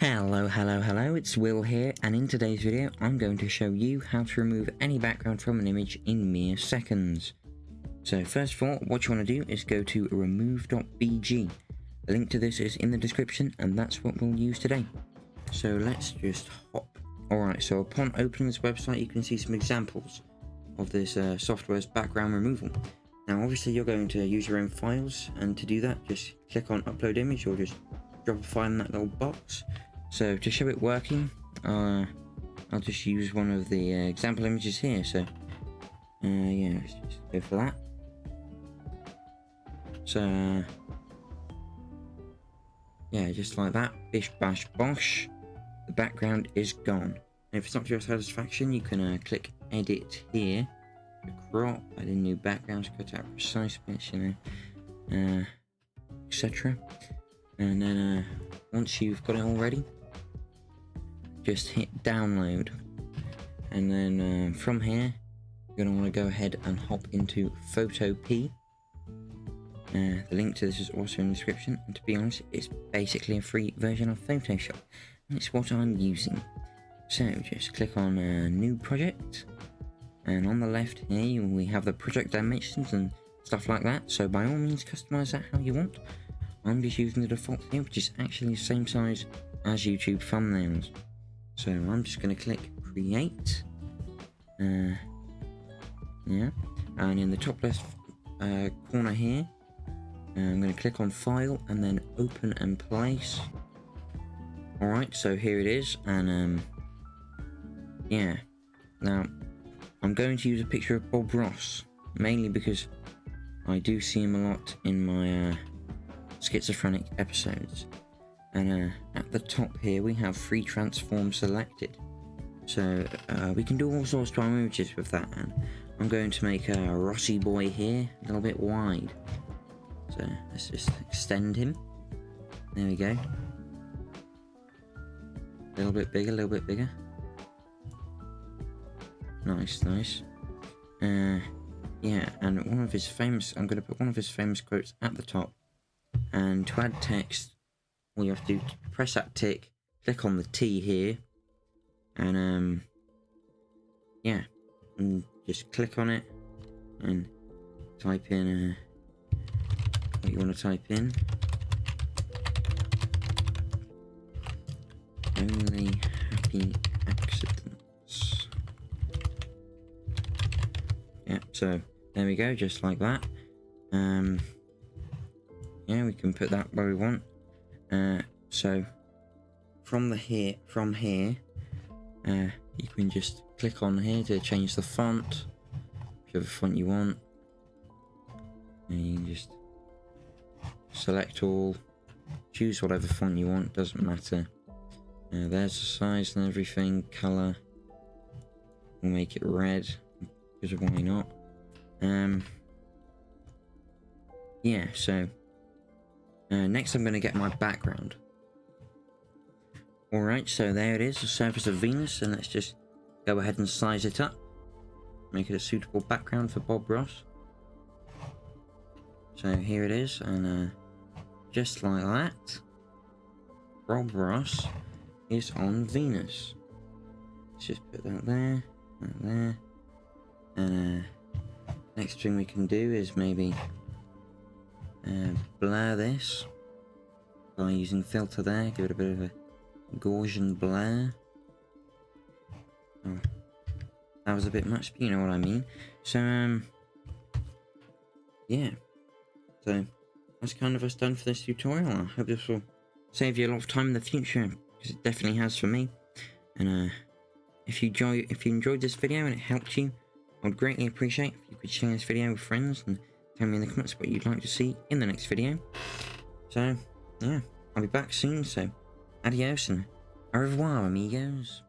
Hello, it's Will here, and in today's video I'm going to show you how to remove any background from an image in mere seconds. So first of all, what you want to do is go to remove.bg. The link to this is in the description, and that's what we'll use today. So let's just hop. Alright, so upon opening this website you can see some examples of this software's background removal. Now obviously you're going to use your own files, and to do that just click on upload image or just drop a file in that little box. So to show it working, I'll just use one of the example images here. So yeah, let's just go for that. So yeah, just like that, bish bash bosh, the background is gone. And if it's not to your satisfaction, you can click edit here, crop, add in new backgrounds, cut out precise bits, you know, etc. And then once you've got it all ready, just hit download, and then from here you're going to want to go ahead and hop into Photopea. The link to this is also in the description, and to be honest, it's basically a free version of Photoshop, and it's what I'm using. So just click on new project, and on the left here we have the project dimensions and stuff like that, so by all means customize that how you want. I'm just using the default here, which is actually the same size as YouTube thumbnails. So I'm just going to click create. Yeah, and in the top left corner here, I'm going to click on file and then open and place. Alright, so here it is, and yeah. Now I'm going to use a picture of Bob Ross, mainly because I do see him a lot in my schizophrenic episodes. And at the top here we have free transform selected, so we can do all sorts of images with that. And I'm going to make a Rossi boy here a little bit wide, so let's just extend him. There we go, a little bit bigger. Nice. Yeah, and one of his famous, I'm going to put one of his famous quotes at the top. And to add text, all you have to do is press that tick, click on the T here, and yeah, and just click on it and type in what you want to type in. Only happy accidents. Yeah, so there we go, just like that. Yeah, we can put that where we want. So from here, you can just click on here to change the font, whichever font you want. And you can just select all, choose whatever font you want, doesn't matter. There's the size and everything, color. We'll make it red, because why not? Yeah, so next I'm going to get my background. Alright, so there it is, the surface of Venus, and let's just go ahead and size it up. Make it a suitable background for Bob Ross. So here it is, and just like that, Bob Ross is on Venus. Let's just put that there, and next thing we can do is maybe blur this by using filter there, give it a bit of a Gaussian blur. Oh, that was a bit much, but you know what I mean. So yeah, so that's kind of us done for this tutorial. I hope this will save you a lot of time in the future, because it definitely has for me. And if you enjoyed this video and it helped you, I would greatly appreciate if you could share this video with friends and tell me in the comments what you'd like to see in the next video. So yeah, I'll be back soon, so adios and au revoir, amigos.